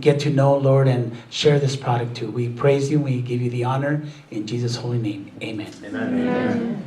get to know, Lord, and share this product to. We praise you. We give you the honor. In Jesus' holy name, amen. Amen. Amen.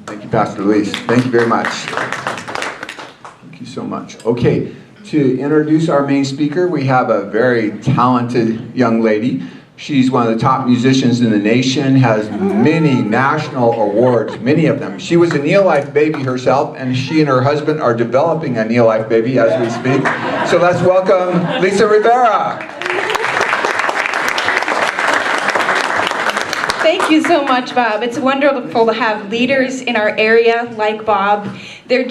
Thank you, Pastor Luis. Thank you very much. Thank you so much. Okay, to introduce our main speaker, we have a very talented young lady. She's one of the top musicians in the nation, has many national awards, many of them. She was a NeoLife baby herself, and she and her husband are developing a NeoLife baby as we speak. So let's welcome Lisa Rivera. Thank you so much, Bob. It's wonderful to have leaders in our area like Bob. They're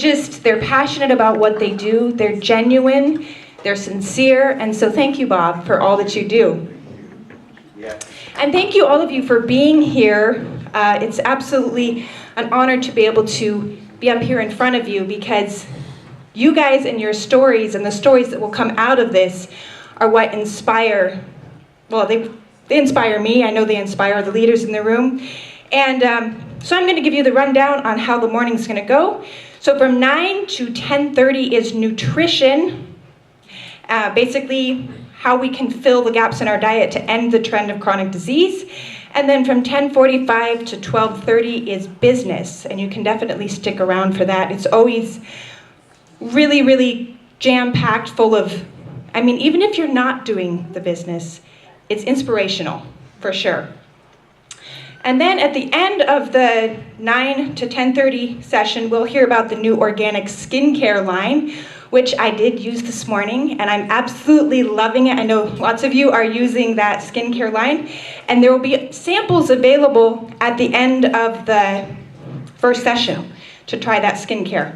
passionate about what they do. They're genuine, they're sincere, and so thank you, Bob, for all that you do. And thank you, all of you, for being here. It's absolutely an honor to be able to be up here in front of you, because you guys and your stories and the stories that will come out of this are what inspire, well, they inspire me. I know they inspire the leaders in the room. And so I'm going to give you the rundown on how the morning's going to go. So from 9 to 10:30 is nutrition, basically how we can fill the gaps in our diet to end the trend of chronic disease. And then from 10:45 to 12:30 is business, and you can definitely stick around for that. It's always really, really jam-packed full of, I mean, even if you're not doing the business, it's inspirational, for sure. And then at the end of the 9 to 10:30 session, we'll hear about the new organic skincare line, which I did use this morning, and I'm absolutely loving it. I know lots of you are using that skincare line, and there will be samples available at the end of the first session to try that skincare.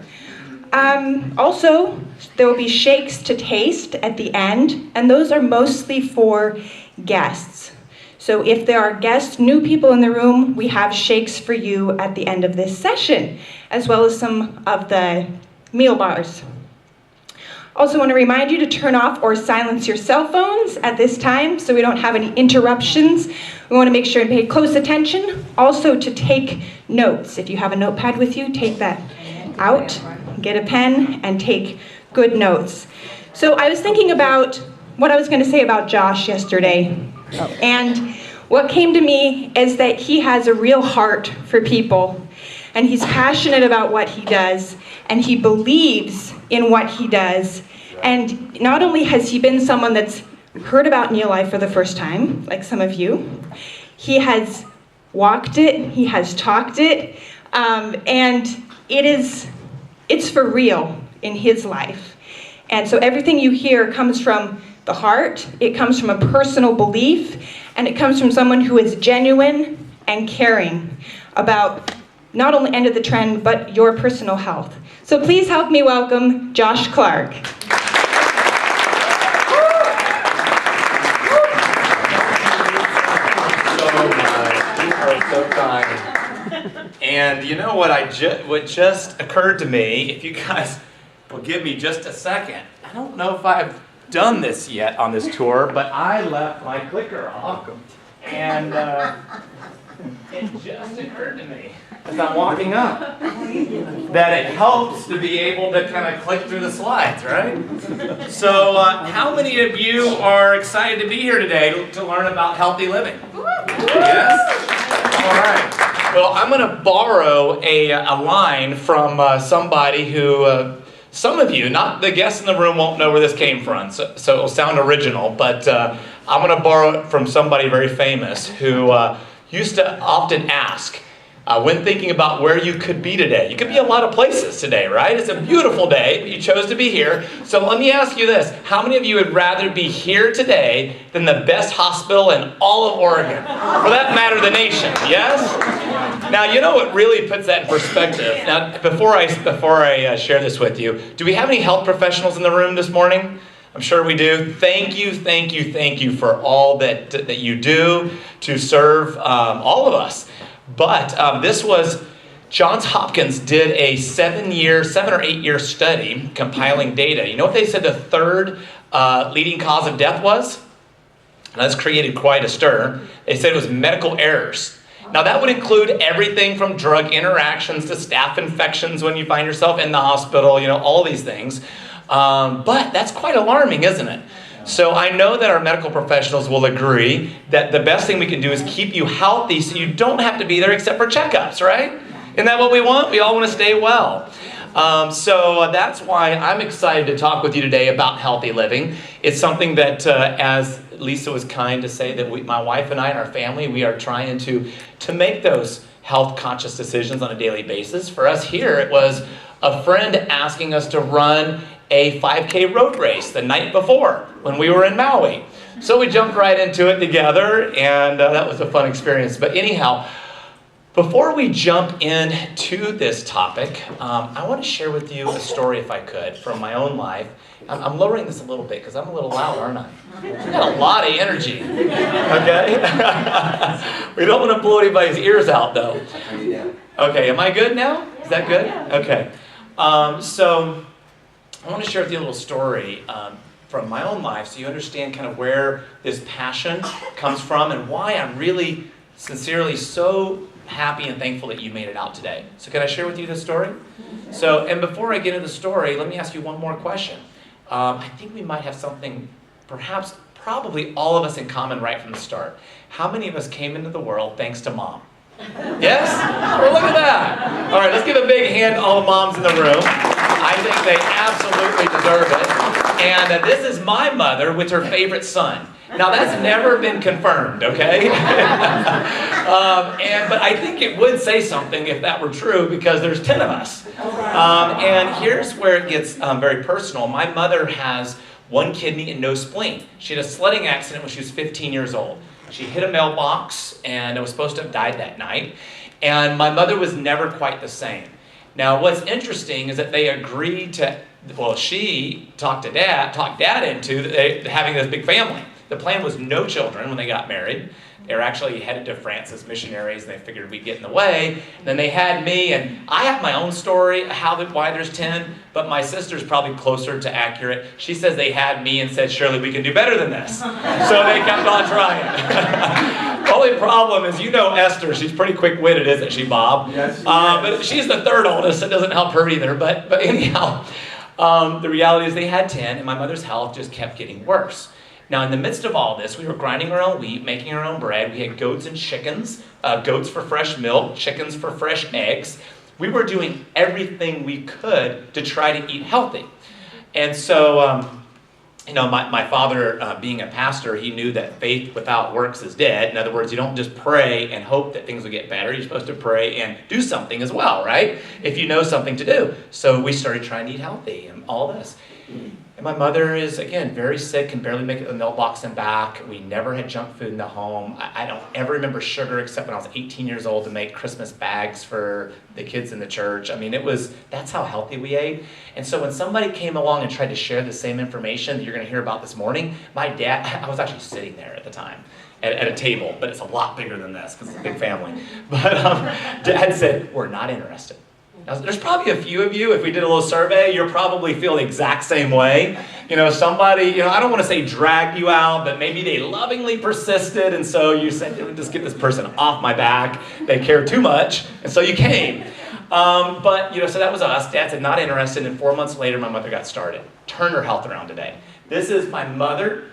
Also, there will be shakes to taste at the end, and those are mostly for guests. So if there are guests, new people in the room, we have shakes for you at the end of this session, as well as some of the meal bars. Also want to remind you to turn off or silence your cell phones at this time so we don't have any interruptions. We want to make sure and pay close attention. Also to take notes. If you have a notepad with you, take that out, get a pen, and take good notes. So I was thinking about what I was going to say about Josh yesterday. And what came to me is that he has a real heart for people, and he's passionate about what he does, and he believes in what he does. And not only has he been someone that's heard about NeoLife for the first time, like some of you, he has walked it, he has talked it, and it's for real in his life. And so everything you hear comes from the heart, it comes from a personal belief, and it comes from someone who is genuine and caring about not only end of the trend, but your personal health. So please help me welcome Josh Clark. So kind. And you know what what just occurred to me, if you guys will give me just a second. I don't know if I've done this yet on this tour, but I left my clicker off, and it just occurred to me as I'm walking up that it helps to be able to kind of click through the slides, right? So how many of you are excited to be here today to learn about healthy living? Yes? All right. Well, I'm going to borrow a line from somebody who some of you, not the guests in the room, won't know where this came from, so it'll sound original, but I'm going to borrow it from somebody very famous who used to often ask, when thinking about where you could be today. You could be a lot of places today, right? It's a beautiful day, but you chose to be here. So let me ask you this. How many of you would rather be here today than the best hospital in all of Oregon? For that matter, the nation, yes? Now, you know what really puts that in perspective? Now, before I share this with you, do we have any health professionals in the room this morning? I'm sure we do. Thank you for all that you do to serve all of us. But this was, Johns Hopkins did a 7 or 8 year study compiling data. You know what they said the third leading cause of death was? And that's created quite a stir. They said it was medical errors. Now that would include everything from drug interactions to staph infections when you find yourself in the hospital, you know, all these things. But that's quite alarming, isn't it? So I know that our medical professionals will agree that the best thing we can do is keep you healthy so you don't have to be there except for checkups, right? Isn't that what we want? We all want to stay well. So that's why I'm excited to talk with you today about healthy living. It's something that, as Lisa was kind to say, that my wife and I and our family, we are trying to make those health conscious decisions on a daily basis. For us here, it was a friend asking us to run a 5K road race the night before when we were in Maui. So we jumped right into it together, and that was a fun experience. But anyhow, before we jump into this topic, I want to share with you a story, if I could, from my own life. I'm lowering this a little bit because I'm a little loud, aren't I? I've got a lot of energy, okay? We don't want to blow anybody's ears out, though. Okay, am I good now? Is that good? Okay. So I want to share with you a little story from my own life so you understand kind of where this passion comes from and why I'm really sincerely so happy and thankful that you made it out today. So can I share with you this story? So, and before I get into the story, let me ask you one more question. I think we might have something, perhaps, probably all of us in common right from the start. How many of us came into the world thanks to mom? Yes? Well, look at that. All right, let's give a big hand to all the moms in the room. I think they absolutely deserve it. And this is my mother with her favorite son. Now, that's never been confirmed, okay? But I think it would say something if that were true, because there's 10 of us. And here's where it gets very personal. My mother has one kidney and no spleen. She had a sledding accident when she was 15 years old. She hit a mailbox and was supposed to have died that night. And my mother was never quite the same. Now, what's interesting is that they agreed to, well, she talked dad into having this big family. The plan was no children when they got married. They were actually headed to France as missionaries, and they figured we'd get in the way. Then they had me, and I have my own story why there's 10, but my sister's probably closer to accurate. She says they had me and said, surely we can do better than this. So they kept on trying. The only problem is, you know Esther, she's pretty quick-witted, isn't she, Bob? Yes, but she's the third oldest, so it doesn't help her either. But anyhow, the reality is they had 10, and my mother's health just kept getting worse. Now, in the midst of all this, we were grinding our own wheat, making our own bread. We had goats and chickens, goats for fresh milk, chickens for fresh eggs. We were doing everything we could to try to eat healthy. And so, my father, being a pastor, he knew that faith without works is dead. In other words, you don't just pray and hope that things will get better. You're supposed to pray and do something as well, right? If you know something to do. So we started trying to eat healthy and all this. And my mother is, again, very sick, can barely make it to the mailbox and back. We never had junk food in the home. I don't ever remember sugar except when I was 18 years old to make Christmas bags for the kids in the church. I mean, that's how healthy we ate. And so when somebody came along and tried to share the same information that you're going to hear about this morning, my dad, I was actually sitting there at the time at a table, but it's a lot bigger than this because it's a big family. But Dad said, we're not interested. Now, there's probably a few of you, if we did a little survey, you're probably feel the exact same way. Somebody, I don't want to say dragged you out, but maybe they lovingly persisted, and so you said, just get this person off my back. They care too much, and so you came. So that was us. Dad said, not interested, and 4 months later, my mother got started. Turned her health around today. This is my mother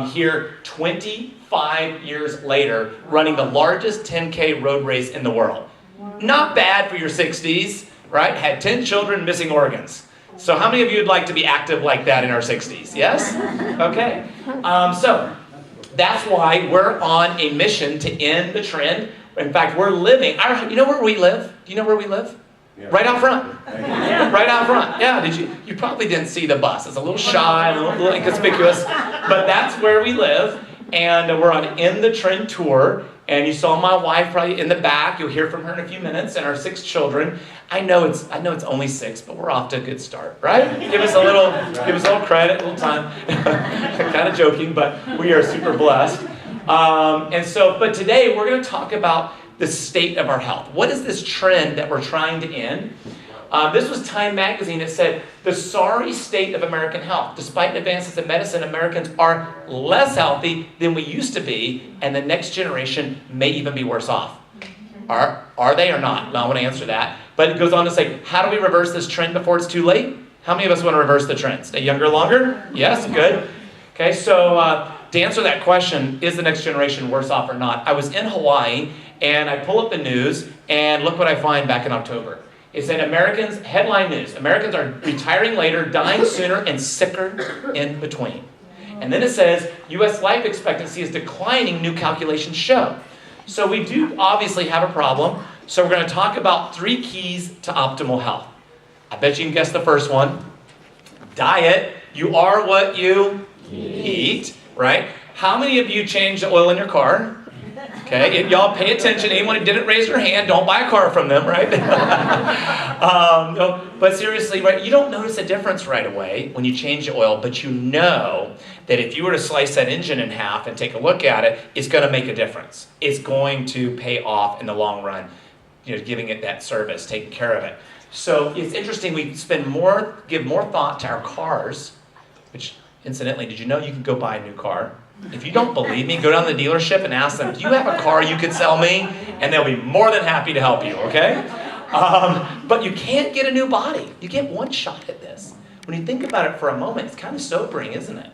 here 25 years later, running the largest 10K road race in the world. Not bad for your 60s. Right? Had 10 children, missing organs. So how many of you would like to be active like that in our 60s? Yes? Okay. So that's why we're on a mission to end the trend. In fact, we're living, you know where we live? Do you know where we live? Yeah. Right out front. Yeah. Right out front. Yeah, you probably didn't see the bus. It's a little shy, a little inconspicuous, but that's where we live. And we're on In the Trend tour. And you saw my wife probably in the back. You'll hear from her in a few minutes, and our 6 children. I know it's only 6, but we're off to a good start, right? Give us a little credit, a little time. Kind of joking, but we are super blessed. But today we're going to talk about the state of our health. What is this trend that we're trying to end? This was Time magazine. It said, the sorry state of American health. Despite advances in medicine, Americans are less healthy than we used to be, and the next generation may even be worse off. Are they or not? No, I want to answer that. But it goes on to say, how do we reverse this trend before it's too late? How many of us want to reverse the trend? Stay younger longer? Yes, good. Okay, so to answer that question, is the next generation worse off or not? I was in Hawaii, and I pull up the news, and look what I find back in October. It said Americans, headline news, Americans are retiring later, dying sooner, and sicker in between. And then it says, U.S. life expectancy is declining, new calculations show. So we do obviously have a problem. So we're going to talk about 3 keys to optimal health. I bet you can guess the first one. Diet. You are what you eat, right? How many of you change the oil in your car? Okay, y'all pay attention. Anyone who didn't raise their hand, don't buy a car from them, right? No, but seriously, right? You don't notice a difference right away when you change the oil, but you know that if you were to slice that engine in half and take a look at it, it's going to make a difference. It's going to pay off in the long run, giving it that service, taking care of it. So it's interesting. We give more thought to our cars, which incidentally, did you know you can go buy a new car? If you don't believe me, go down to the dealership and ask them, do you have a car you could sell me? And they'll be more than happy to help you, okay? But you can't get a new body. You get one shot at this. When you think about it for a moment, it's kind of sobering, isn't it?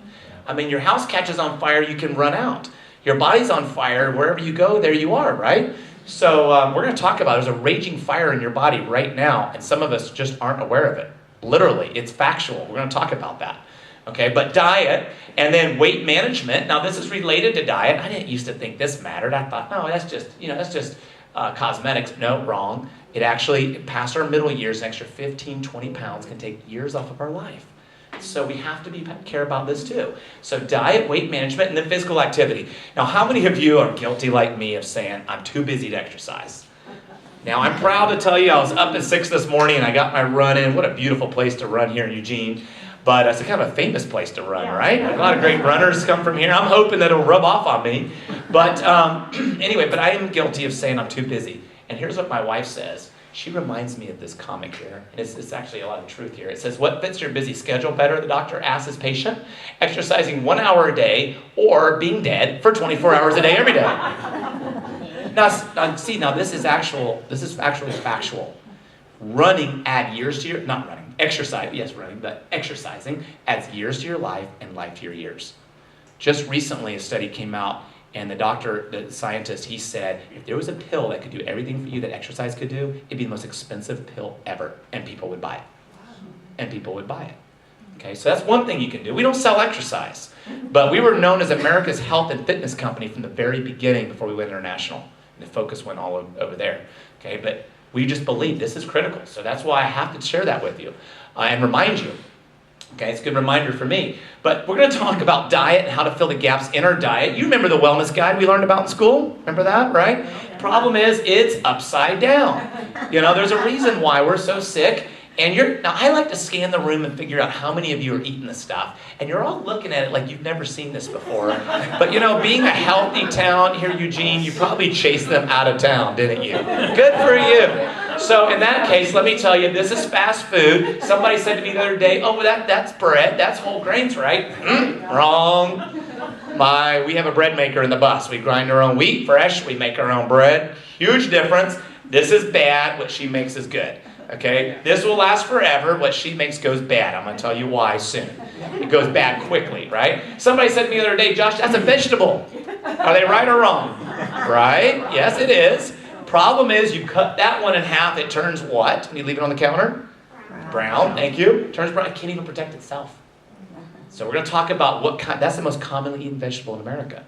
I mean, your house catches on fire, you can run out. Your body's on fire, wherever you go, there you are, right? So we're going to talk about, there's a raging fire in your body right now, and some of us just aren't aware of it. Literally, it's factual. We're going to talk about that. Okay, but diet and then weight management. Now this is related to diet. I didn't used to think this mattered. I thought, no, that's just cosmetics. No, wrong. It actually, past our middle years, an extra 15, 20 pounds can take years off of our life. So we have to care about this too. So diet, weight management, and then physical activity. Now, how many of you are guilty like me of saying, I'm too busy to exercise? Now, I'm proud to tell you I was up at 6 this morning and I got my run in. What a beautiful place to run here in Eugene. But it's kind of a famous place to run, right? A lot of great runners come from here. I'm hoping that it'll rub off on me. But anyway, but I am guilty of saying I'm too busy. And here's what my wife says. She reminds me of this comic here. And it's actually a lot of truth here. It says, what fits your busy schedule better, the doctor asks his patient? Exercising 1 hour a day or being dead for 24 hours a day every day. Now this is actually factual. Running adds years to your, not running, exercise, yes, running, but exercising adds years to your life and life to your years. Just recently, a study came out, and the scientist, he said, if there was a pill that could do everything for you that exercise could do, it'd be the most expensive pill ever, and people would buy it. And people would buy it. Okay, so that's one thing you can do. We don't sell exercise, but we were known as America's health and fitness company from the very beginning before we went international. And the focus went all over there. Okay, but we just believe this is critical. So that's why I have to share that with you and remind you. Okay, it's a good reminder for me. But we're going to talk about diet and how to fill the gaps in our diet. You remember the wellness guide we learned about in school? Remember that, right? Problem is, it's upside down. There's a reason why we're so sick. And now I like to scan the room and figure out how many of you are eating this stuff. And you're all looking at it like you've never seen this before. But being a healthy town here, Eugene, you probably chased them out of town, didn't you? Good for you. So in that case, let me tell you, this is fast food. Somebody said to me the other day, oh, that's bread. That's whole grains, right? Wrong. We have a bread maker in the bus. We grind our own wheat fresh. We make our own bread. Huge difference. This is bad. What she makes is good. Okay, this will last forever. What she makes goes bad. I'm going to tell you why soon. It goes bad quickly, right? Somebody said to me the other day, Josh, that's a vegetable. Are they right or wrong? Right? Yes, it is. Problem is, you cut that one in half, it turns what? When you leave it on the counter? Brown. Thank you. It turns brown. It can't even protect itself. So we're going to talk about that's the most commonly eaten vegetable in America.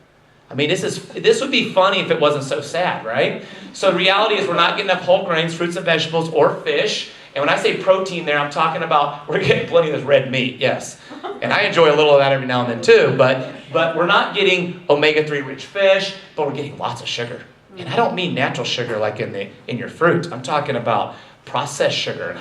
I mean, this would be funny if it wasn't so sad, right? So the reality is we're not getting enough whole grains, fruits and vegetables, or fish. And when I say protein there, I'm talking about we're getting plenty of this red meat, yes. And I enjoy a little of that every now and then too, but we're not getting omega-3 rich fish, but we're getting lots of sugar. And I don't mean natural sugar like in your fruit. I'm talking about processed sugar and